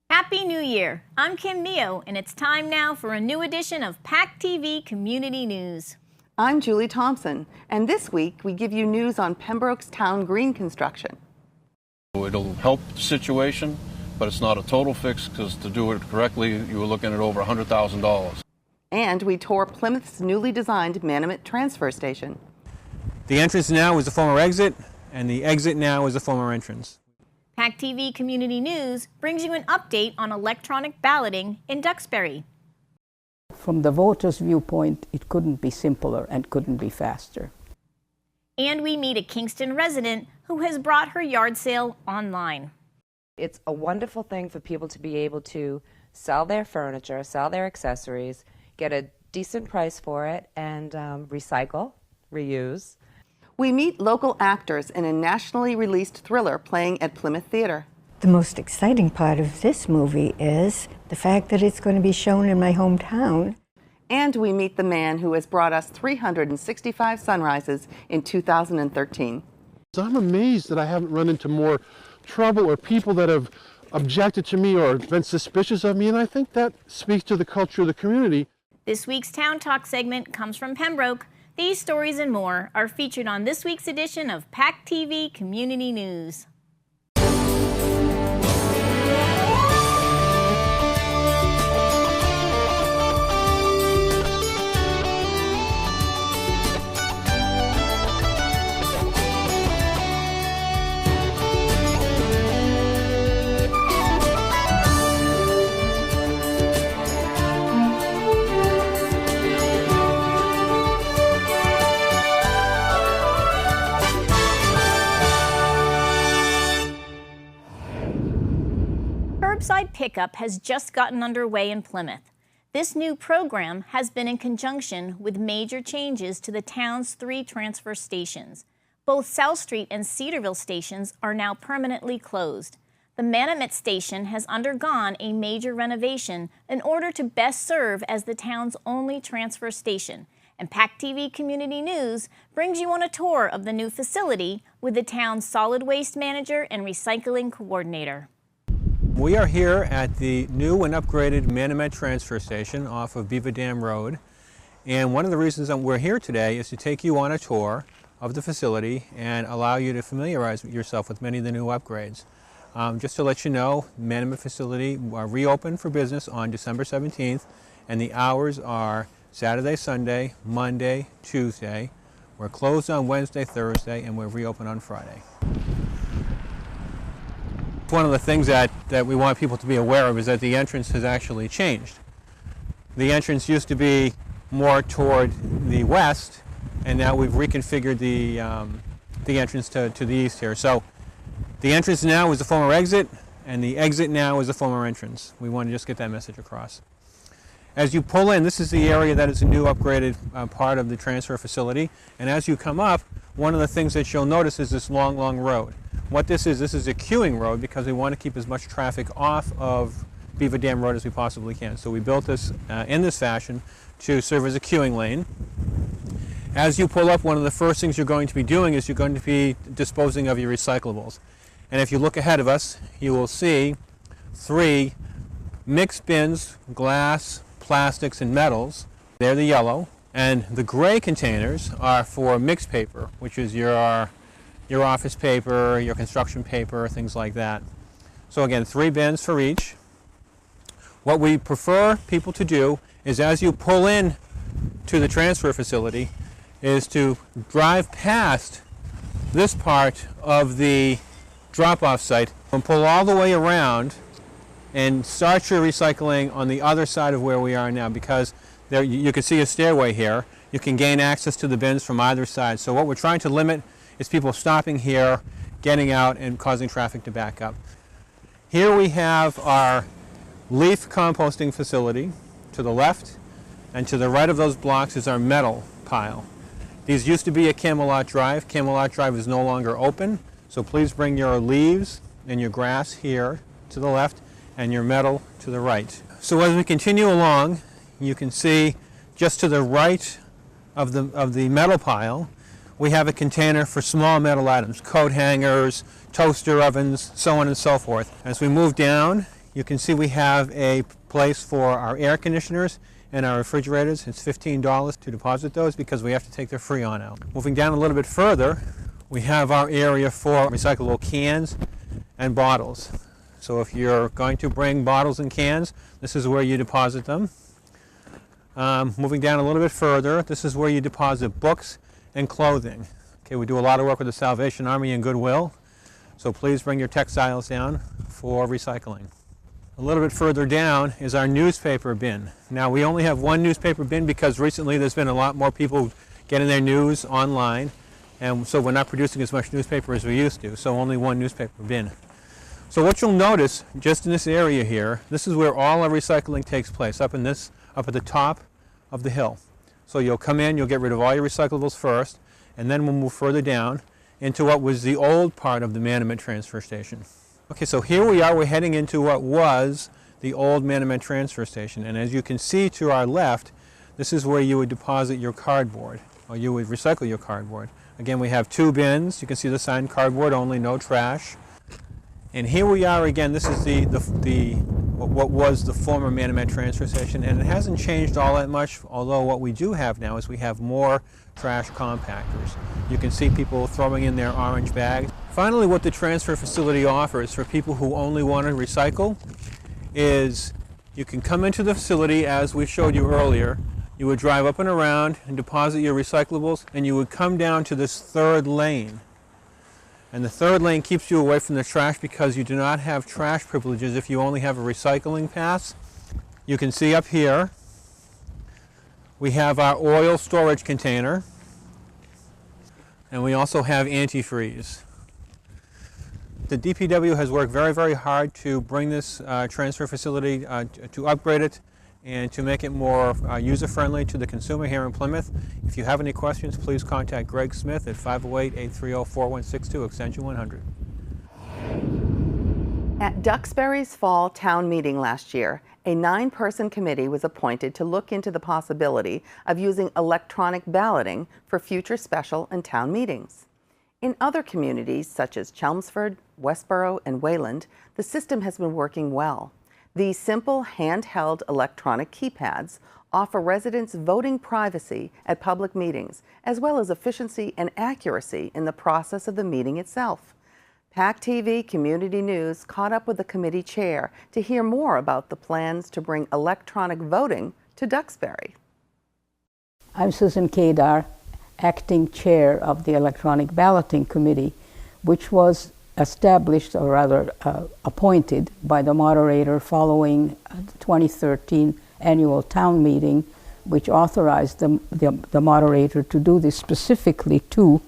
Happy New Year! I'm Kim Neo, and it's time now for a new edition of PACTV Community News. I'm Julie Thompson, and this week we give you news on Pembroke's town green construction. It'll help the situation, but it's not a total fix because to do it correctly, you were looking at over $100,000. And we tour Plymouth's newly designed Manomet transfer station. The entrance now is the former exit, and the exit now is the former entrance. PACTV Community News brings you an update on electronic balloting in Duxbury. From the voters' viewpoint, it couldn't be simpler and couldn't be faster. And we meet a Kingston resident who has brought her yard sale online. It's a wonderful thing for people to be able to sell their furniture, sell their accessories, get a decent price for it, and recycle, reuse. We meet local actors in a nationally released thriller playing at Plymouth Theater. The most exciting part of this movie is the fact that it's going to be shown in my hometown. And we meet the man who has brought us 365 sunrises in 2013. I'm amazed that I haven't run into more trouble or people that have objected to me or been suspicious of me, and I think that speaks to the culture of the community. This week's Town Talk segment comes from Pembroke. These stories and more are featured on this week's edition of PACTV Community News. Curbside pickup has just gotten underway in Plymouth. This new program has been in conjunction with major changes to the town's 3 transfer stations. Both South Street and Cedarville stations are now permanently closed. The Manomet station has undergone a major renovation in order to best serve as the town's only transfer station. And PACTV Community News brings you on a tour of the new facility with the town's solid waste manager and recycling coordinator. We are here at the new and upgraded Manomet transfer station off of Beaver Dam Road. And one of the reasons that we're here today is to take you on a tour of the facility and allow you to familiarize yourself with many of the new upgrades. Just to let you know, Manomet facility reopened for business on December 17th, and the hours are Saturday, Sunday, Monday, Tuesday. We're closed on Wednesday, Thursday, and we're reopened on Friday. One of the things that we want people to be aware of is that the entrance has actually changed. The entrance used to be more toward the west, and now we've reconfigured the entrance to the east here. So the entrance now is the former exit, and the exit now is the former entrance. We want to just get that message across. As you pull in, this is the area that is a new upgraded part of the transfer facility, and as you come up, one of the things that you'll notice is this long road. What this is a queuing road because we want to keep as much traffic off of Beaver Dam Road as we possibly can. So we built this in this fashion to serve as a queuing lane. As you pull up, one of the first things you're going to be doing is you're going to be disposing of your recyclables. And if you look ahead of us, you will see 3 mixed bins, glass, plastics, and metals. They're the yellow. And the gray containers are for mixed paper, which is your office paper, your construction paper, things like that. So again, 3 bins for each. What we prefer people to do is as you pull in to the transfer facility is to drive past this part of the drop-off site and pull all the way around and start your recycling on the other side of where we are now, because there you can see a stairway here. You can gain access to the bins from either side. So what we're trying to limit is people stopping here, getting out, and causing traffic to back up. Here we have our leaf composting facility to the left, and to the right of those blocks is our metal pile. These used to be at Camelot Drive. Camelot Drive is no longer open, so please bring your leaves and your grass here to the left and your metal to the right. So as we continue along, you can see just to the right of the metal pile, we have a container for small metal items, coat hangers, toaster ovens, so on and so forth. As we move down, You can see we have a place for our air conditioners and our refrigerators. It's $15 to deposit those because we have to take their Freon out. Moving down a little bit further, we have our area for recyclable cans and bottles. So if you're going to bring bottles and cans, this is where you deposit them. Moving down a little bit further, this is where you deposit books and clothing. Okay, we do a lot of work with the Salvation Army and Goodwill, so please bring your textiles down for recycling. A little bit further down is our newspaper bin. Now we only have one newspaper bin because recently there's been a lot more people getting their news online, and so we're not producing as much newspaper as we used to, so only one newspaper bin. So what you'll notice just in this area here, this is where all our recycling takes place, up at the top of the hill. So you'll come in, you'll get rid of all your recyclables first, and then we'll move further down into what was the old part of the Manamet transfer station. Okay, so here we are, we're heading into what was the old Manamet transfer station, and as you can see to our left, this is where you would deposit your cardboard, or you would recycle your cardboard. Again, we have two bins. You can see the sign cardboard only, no trash. And here we are again, this is what was the former Manamet transfer station, and it hasn't changed all that much, although what we do have now is we have more trash compactors. You can see people throwing in their orange bags. Finally, what the transfer facility offers for people who only want to recycle is you can come into the facility as we showed you earlier. You would drive up and around and deposit your recyclables, and you would come down to this third lane. And the third lane keeps you away from the trash because you do not have trash privileges if you only have a recycling pass. You can see up here we have our oil storage container, and we also have antifreeze. The DPW has worked very, very hard to bring this transfer facility, to upgrade it and to make it more user-friendly to the consumer here in Plymouth. If you have any questions, please contact Greg Smith at 508-830-4162, extension 100. At Duxbury's fall town meeting last year, a 9-person committee was appointed to look into the possibility of using electronic balloting for future special and town meetings. In other communities such as Chelmsford, Westboro, and Wayland, the system has been working well. These simple handheld electronic keypads offer residents voting privacy at public meetings, as well as efficiency and accuracy in the process of the meeting itself. PACTV Community News caught up with the committee chair to hear more about the plans to bring electronic voting to Duxbury. I'm Susan Kadar, acting chair of the Electronic Balloting Committee, which was established, or rather appointed, by the moderator following the 2013 annual town meeting, which authorized the moderator to do this specifically to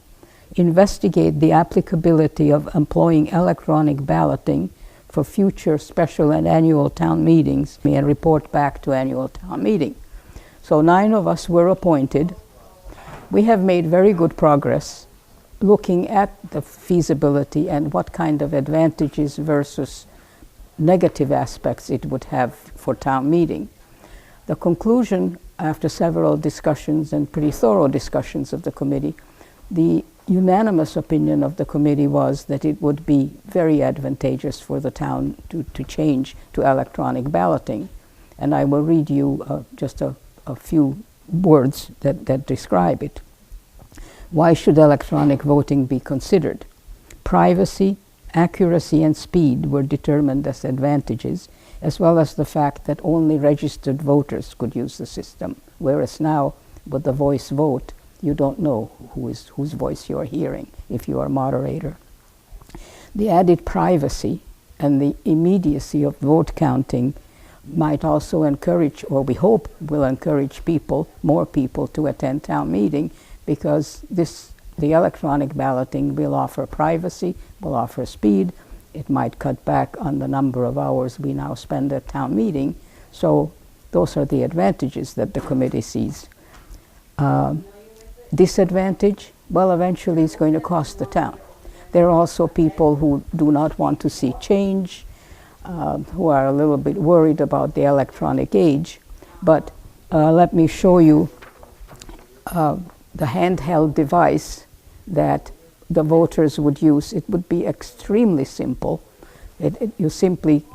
investigate the applicability of employing electronic balloting for future special and annual town meetings and report back to annual town meeting. So 9 of us were appointed. We have made very good progress looking at the feasibility and what kind of advantages versus negative aspects it would have for town meeting. The conclusion, after several discussions and pretty thorough discussions of the committee, the unanimous opinion of the committee was that it would be very advantageous for the town to change to electronic balloting. And I will read you just a few words that describe it. Why should electronic voting be considered? Privacy, accuracy, and speed were determined as advantages, as well as the fact that only registered voters could use the system, whereas now, with the voice vote, you don't know whose voice you're hearing if you are moderator. The added privacy and the immediacy of vote counting might also encourage, or we hope will encourage more people to attend town meeting, because the electronic balloting will offer privacy, will offer speed. It might cut back on the number of hours we now spend at town meeting. So those are the advantages that the committee sees. Disadvantage, well, eventually it's going to cost the town. There are also people who do not want to see change, who are a little bit worried about the electronic age. But let me show you the handheld device that the voters would use. It would be extremely simple. You simply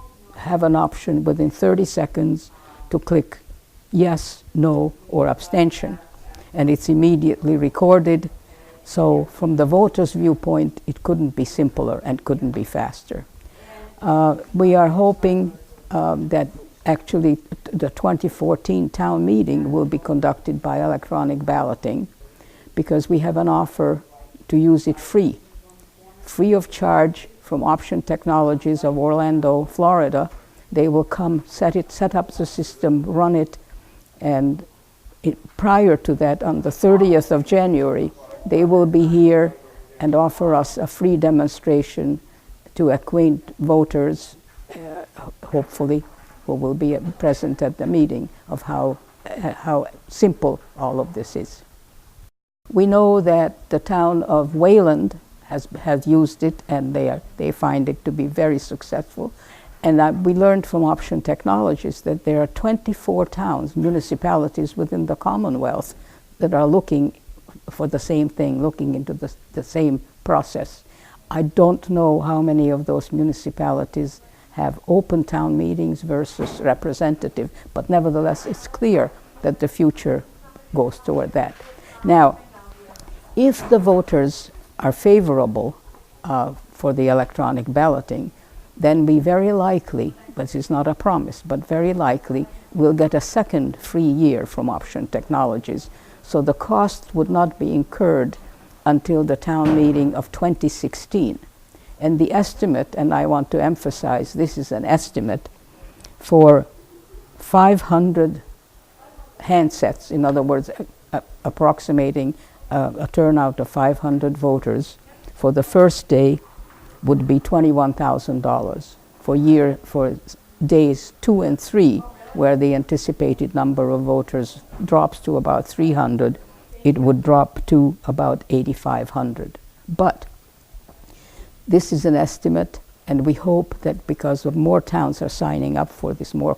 have an option within 30 seconds to click yes, no, or abstention. And it's immediately recorded. So from the voter's viewpoint, it couldn't be simpler and couldn't be faster. We are hoping that actually the 2014 town meeting will be conducted by electronic balloting, because we have an offer to use it free of charge from Option Technologies of Orlando, Florida. They will come, set up the system, run it, and prior to that, on the 30th of January, they will be here and offer us a free demonstration to acquaint voters, hopefully, who will be present at the meeting, of how simple all of this is. We know that the town of Wayland has used it, and they find it to be very successful. And we learned from Option Technologies that there are 24 towns, municipalities within the Commonwealth that are looking for the same thing, looking into the same process. I don't know how many of those municipalities have open town meetings versus representative, but nevertheless it's clear that the future goes toward that. Now, if the voters are favorable for the electronic balloting, then we very likely, but it's not a promise, but very likely we'll get a second free year from Option Technologies. So the cost would not be incurred until the town meeting of 2016. And the estimate, and I want to emphasize this is an estimate, for 500 handsets, in other words, approximating a turnout of 500 voters, for the first day would be $21,000. For days 2 and 3, where the anticipated number of voters drops to about 300, it would drop to about 8,500. But this is an estimate, and we hope that because of more towns are signing up for this, more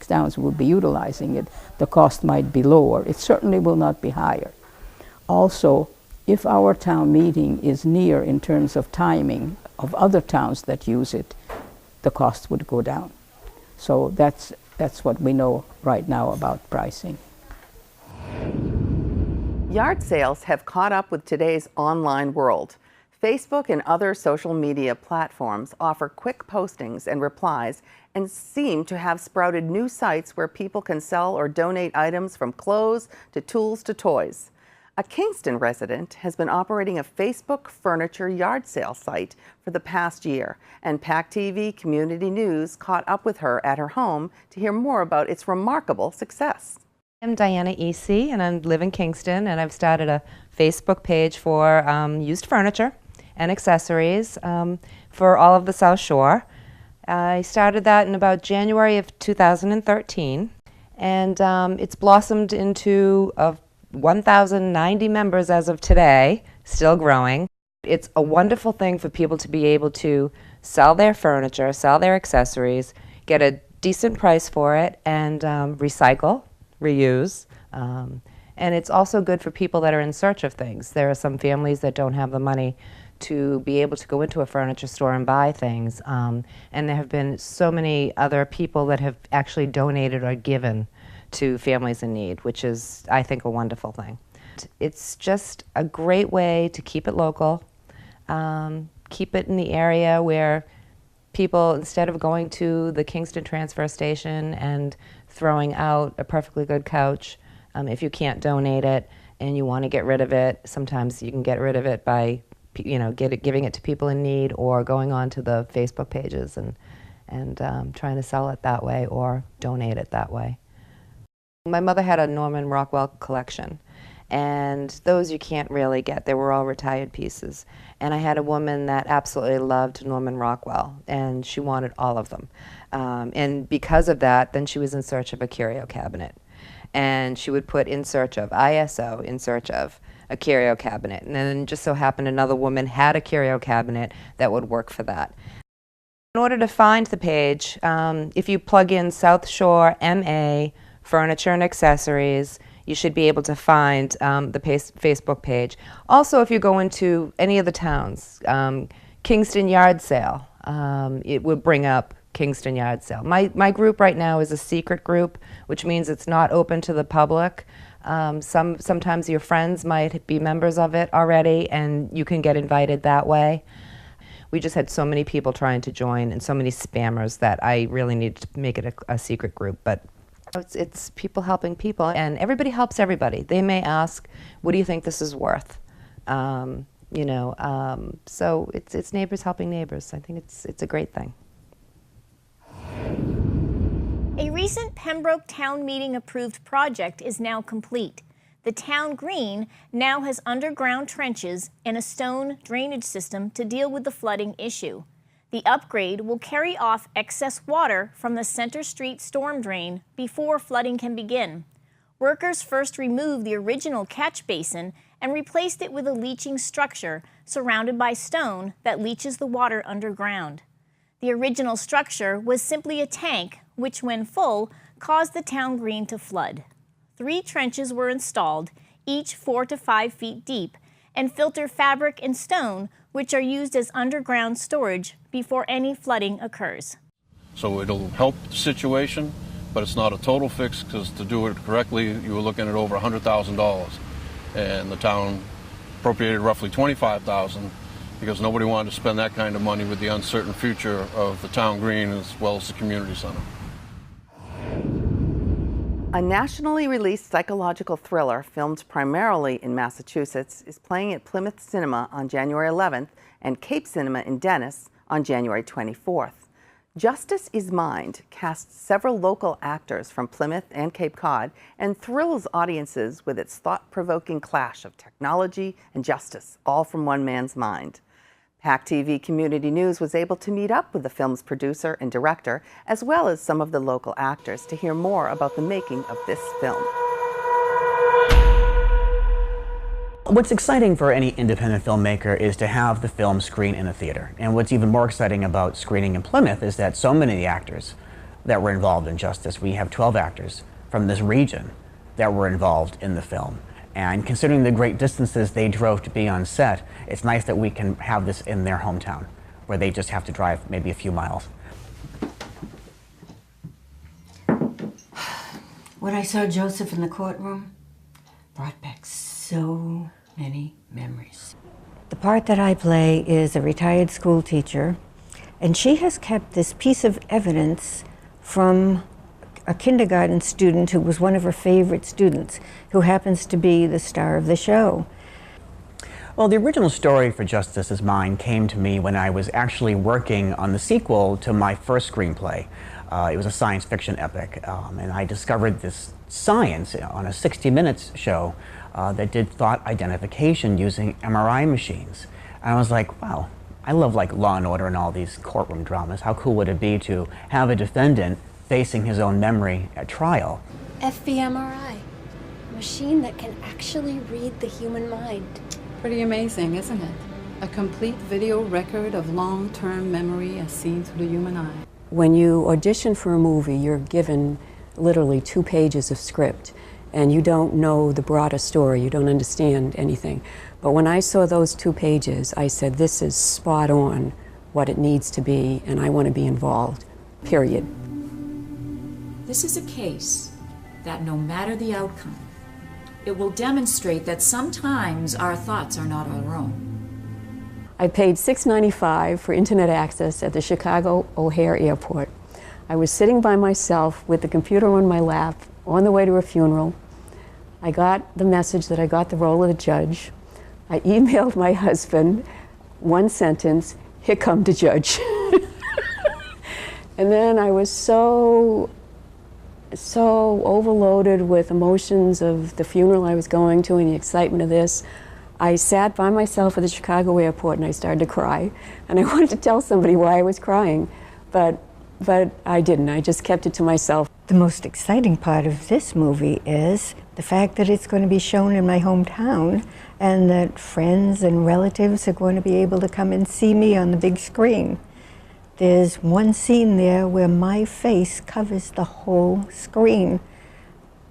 towns will be utilizing it, the cost might be lower. It certainly will not be higher. Also, if our town meeting is near in terms of timing of other towns that use it, the cost would go down. So that's what we know right now about pricing. Yard sales have caught up with today's online world. Facebook and other social media platforms offer quick postings and replies and seem to have sprouted new sites where people can sell or donate items from clothes to tools to toys. A Kingston resident has been operating a Facebook furniture yard sale site for the past year, and PACTV Community News caught up with her at her home to hear more about its remarkable success. I'm Diana E.C. and I live in Kingston, and I've started a Facebook page for used furniture and accessories for all of the South Shore. I started that in about January of 2013, and it's blossomed into 1,090 members as of today, still growing. It's a wonderful thing for people to be able to sell their furniture, sell their accessories, get a decent price for it, and recycle, reuse. And it's also good for people that are in search of things. There are some families that don't have the money to be able to go into a furniture store and buy things. And there have been so many other people that have actually donated or given to families in need, which is, I think, a wonderful thing. It's just a great way to keep it local, keep it in the area where people, instead of going to the Kingston transfer station and throwing out a perfectly good couch, if you can't donate it and you want to get rid of it, sometimes you can get rid of it by giving it to people in need, or going on to the Facebook pages and trying to sell it that way or donate it that way. My mother had a Norman Rockwell collection, and those you can't really get. They were all retired pieces. And I had a woman that absolutely loved Norman Rockwell, and she wanted all of them. And because of that, then she was in search of a curio cabinet. And she would put in search of, ISO, in search of a curio cabinet. And then just so happened another woman had a curio cabinet that would work for that. In order to find the page, if you plug in South Shore MA Furniture and Accessories, you should be able to find the Facebook page. Also, if you go into any of the towns, Kingston Yard Sale, it will bring up Kingston yard sale. My group right now is a secret group, which means it's not open to the public. Sometimes your friends might be members of it already, and you can get invited that way. We just had so many people trying to join and so many spammers that I really needed to make it a secret group. But it's people helping people, and everybody helps everybody. They may ask, what do you think this is worth? So it's neighbors helping neighbors. I think it's a great thing. A recent Pembroke Town Meeting approved project is now complete. The town green now has underground trenches and a stone drainage system to deal with the flooding issue. The upgrade will carry off excess water from the Center Street storm drain before flooding can begin. Workers first removed the original catch basin and replaced it with a leaching structure surrounded by stone that leaches the water underground. The original structure was simply a tank, which when full, caused the town green to flood. 3 trenches were installed, each 4 to 5 feet deep, and filter fabric and stone, which are used as underground storage before any flooding occurs. So it'll help the situation, but it's not a total fix, because to do it correctly, you were looking at over $100,000. And the town appropriated roughly $25,000 because nobody wanted to spend that kind of money with the uncertain future of the town green as well as the community center. A nationally released psychological thriller filmed primarily in Massachusetts is playing at Plymouth Cinema on January 11th and Cape Cinema in Dennis on January 24th. Justice is Mind casts several local actors from Plymouth and Cape Cod and thrills audiences with its thought-provoking clash of technology and justice, all from one man's mind. PACTV Community News was able to meet up with the film's producer and director, as well as some of the local actors, to hear more about the making of this film. What's exciting for any independent filmmaker is to have the film screen in a theater. And what's even more exciting about screening in Plymouth is that so many of the actors that were involved in Justice, we have 12 actors from this region that were involved in the film. And considering the great distances they drove to be on set, it's nice that we can have this in their hometown, where they just have to drive maybe a few miles. When I saw Joseph in the courtroom, brought back so many memories. The part that I play is a retired school teacher, and she has kept this piece of evidence from a kindergarten student who was one of her favorite students, who happens to be the star of the show. Well, the original story for Justice Is Mine came to me when I was actually working on the sequel to my first screenplay. It was a science fiction epic, and I discovered this science on a 60 Minutes show that did thought identification using MRI machines. And I was like, wow, I love like Law and Order and all these courtroom dramas. How cool would it be to have a defendant facing his own memory at trial? fMRI, a machine that can actually read the human mind. Pretty amazing, isn't it? A complete video record of long-term memory as seen through the human eye. When you audition for a movie, you're given literally 2 pages of script, and you don't know the broader story, you don't understand anything. But when I saw those 2 pages, I said, this is spot on what it needs to be, and I want to be involved, period. This is a case that no matter the outcome, it will demonstrate that sometimes our thoughts are not our own. I paid $6.95 for internet access at the Chicago O'Hare Airport. I was sitting by myself with the computer on my lap on the way to a funeral. I got the message that I got the role of the judge. I emailed my husband, 1 sentence, here come the judge. And then I was so overloaded with emotions of the funeral I was going to and the excitement of this. I sat by myself at the Chicago airport and I started to cry. And I wanted to tell somebody why I was crying, but I didn't. I just kept it to myself. The most exciting part of this movie is the fact that it's going to be shown in my hometown and that friends and relatives are going to be able to come and see me on the big screen. There's one scene there where my face covers the whole screen.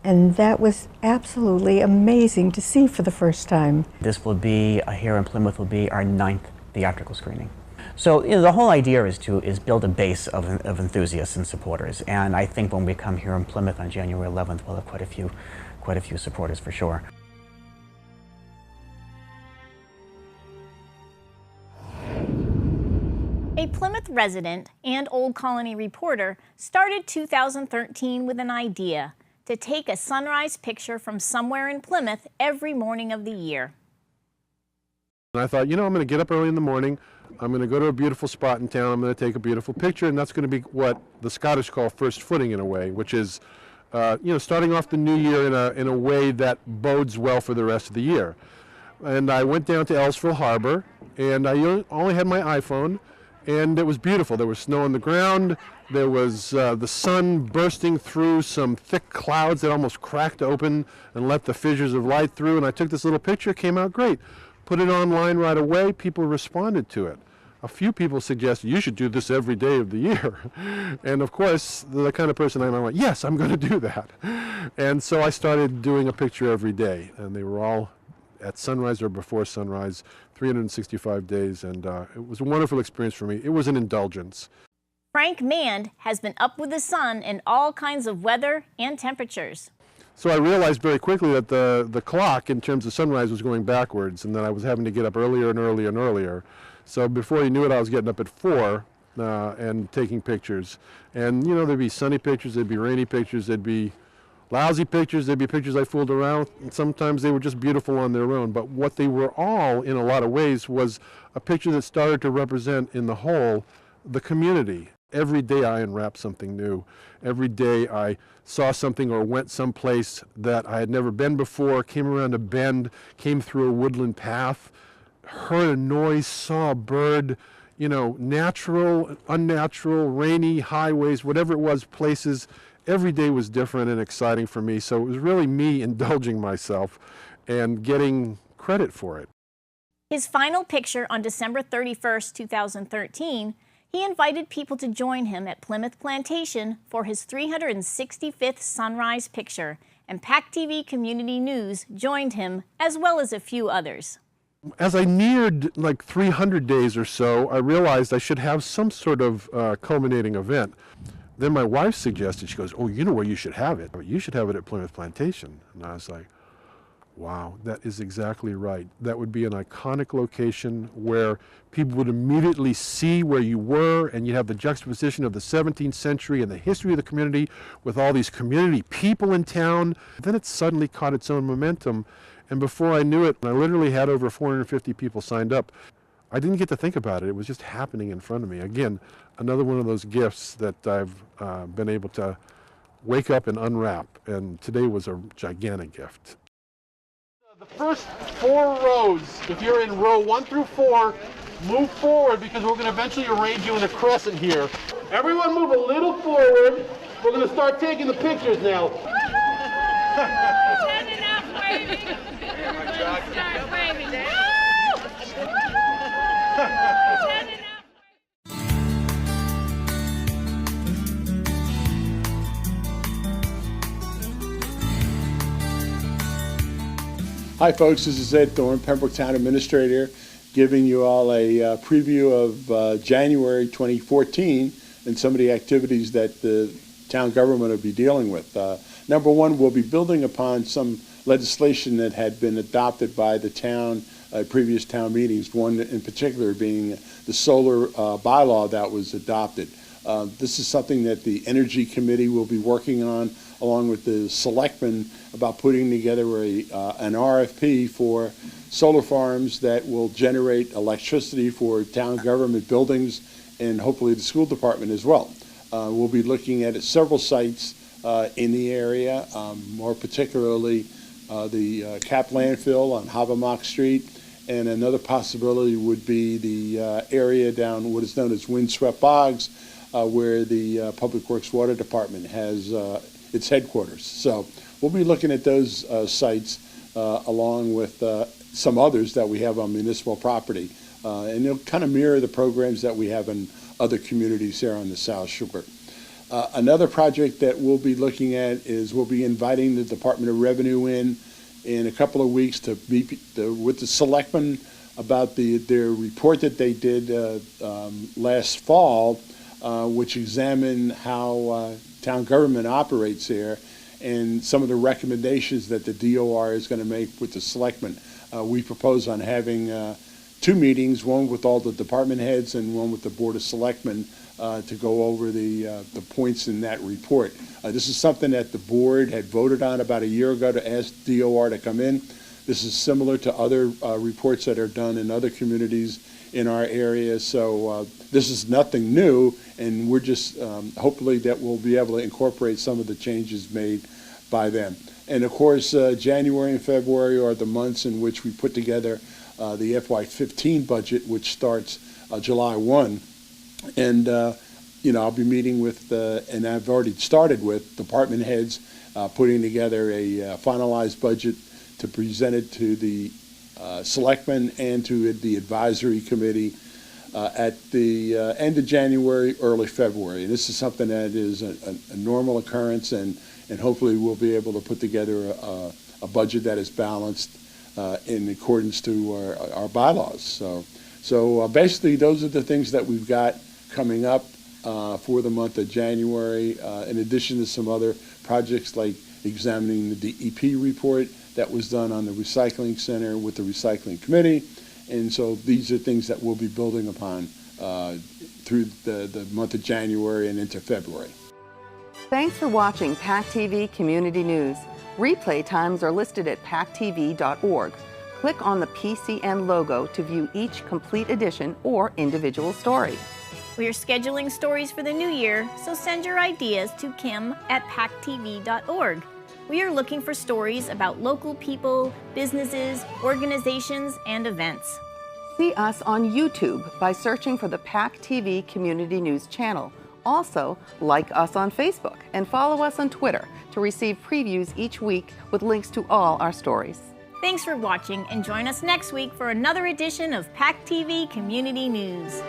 And that was absolutely amazing to see for the first time. This will be, here in Plymouth, will be our 9th theatrical screening. So the whole idea is to build a base of enthusiasts and supporters, and I think when we come here in Plymouth on January 11th, we'll have quite a few supporters for sure. A Plymouth resident and Old Colony reporter started 2013 with an idea to take a sunrise picture from somewhere in Plymouth every morning of the year. And I thought, I'm going to get up early in the morning, I'm going to go to a beautiful spot in town, I'm going to take a beautiful picture, and that's going to be what the Scottish call first footing in a way, which is, starting off the new year in a way that bodes well for the rest of the year. And I went down to Ellsville Harbor, and I only had my iPhone, and it was beautiful. There was snow on the ground, there was the sun bursting through some thick clouds that almost cracked open and let the fissures of light through, and I took this little picture, it came out great. Put it online right away, people responded to it. A few people suggested you should do this every day of the year. And of course, the kind of person I am, I went, yes, I'm going to do that. And so I started doing a picture every day, and they were all at sunrise or before sunrise, 365 days, and it was a wonderful experience for me. It was an indulgence. Frank Mand has been up with the sun in all kinds of weather and temperatures. So I realized very quickly that the clock in terms of sunrise was going backwards, and that I was having to get up earlier and earlier and earlier. So before you knew it, I was getting up at 4 and taking pictures. And there'd be sunny pictures, there'd be rainy pictures, there'd be lousy pictures, there'd be pictures I fooled around with, and sometimes they were just beautiful on their own. But what they were all, in a lot of ways, was a picture that started to represent in the whole the community. Every day I unwrapped something new. Every day I saw something or went someplace that I had never been before, came around a bend, came through a woodland path, heard a noise, saw a bird, natural, unnatural, rainy, highways, whatever it was, places. Every day was different and exciting for me, so it was really me indulging myself and getting credit for it. His final picture on December 31st, 2013, he invited people to join him at Plymouth Plantation for his 365th sunrise picture, and PACTV Community News joined him, as well as a few others. As I neared like 300 days or so, I realized I should have some sort of culminating event. Then my wife suggested, she goes, oh, you know where you should have it? You should have it at Plymouth Plantation. And I was like, wow, that is exactly right. That would be an iconic location where people would immediately see where you were, and you'd have the juxtaposition of the 17th century and the history of the community with all these community people in town. Then it suddenly caught its own momentum, and before I knew it, I literally had over 450 people signed up. I didn't get to think about it. It was just happening in front of me. Again, another one of those gifts that I've been able to wake up and unwrap, and today was a gigantic gift. The first 4 rows, if you're in row 1 through 4, move forward because we're going to eventually arrange you in a crescent here. Everyone move a little forward. We're going to start taking the pictures now. Standing up, waving. Start waving. Hi folks, this is Ed Thorne, Pembroke Town Administrator, giving you all a preview of January 2014 and some of the activities that the town government will be dealing with. Number one, we'll be building upon some legislation that had been adopted by the town previous town meetings, one in particular being the solar bylaw that was adopted. This is something that the Energy Committee will be working on along with the selectmen about putting together an RFP for solar farms that will generate electricity for town government buildings and hopefully the school department as well. We'll be looking at several sites in the area, more particularly the Cap landfill on Habermock Street, and another possibility would be the area down what is known as Windswept Bogs, where the Public Works Water Department has its headquarters. So we'll be looking at those sites along with some others that we have on municipal property. And they'll kind of mirror the programs that we have in other communities here on the South Shore. Another project that we'll be looking at is we'll be inviting the Department of Revenue in a couple of weeks to meet with the selectmen about their report that they did last fall, which examined how town government operates here, and some of the recommendations that the DOR is going to make with the selectmen. We propose on having 2 meetings, one with all the department heads and one with the Board of Selectmen to go over the points in that report. This is something that the board had voted on about a year ago to ask DOR to come in. This is similar to other reports that are done in other communities in our area, so this is nothing new, and we're just hopefully that we'll be able to incorporate some of the changes made by them. And of course, January and February are the months in which we put together the FY15 budget, which starts July 1. And, I'll be meeting with, and I've already started with department heads, putting together a finalized budget to present it to the selectmen and to the advisory committee at the end of January, early February. And this is something that is a normal occurrence, and hopefully we'll be able to put together a budget that is balanced in accordance to our bylaws. So basically, those are the things that we've got coming up for the month of January, in addition to some other projects like examining the DEP report that was done on the recycling center with the recycling committee. And so these are things that we'll be building upon through the month of January and into February. Thanks for watching PACTV Community News. Replay times are listed at pactv.org. Click on the PCN logo to view each complete edition or individual story. We are scheduling stories for the new year, so send your ideas to kim@pactv.org. We are looking for stories about local people, businesses, organizations, and events. See us on YouTube by searching for the PACTV Community News channel. Also, like us on Facebook and follow us on Twitter to receive previews each week with links to all our stories. Thanks for watching, and join us next week for another edition of PACTV Community News.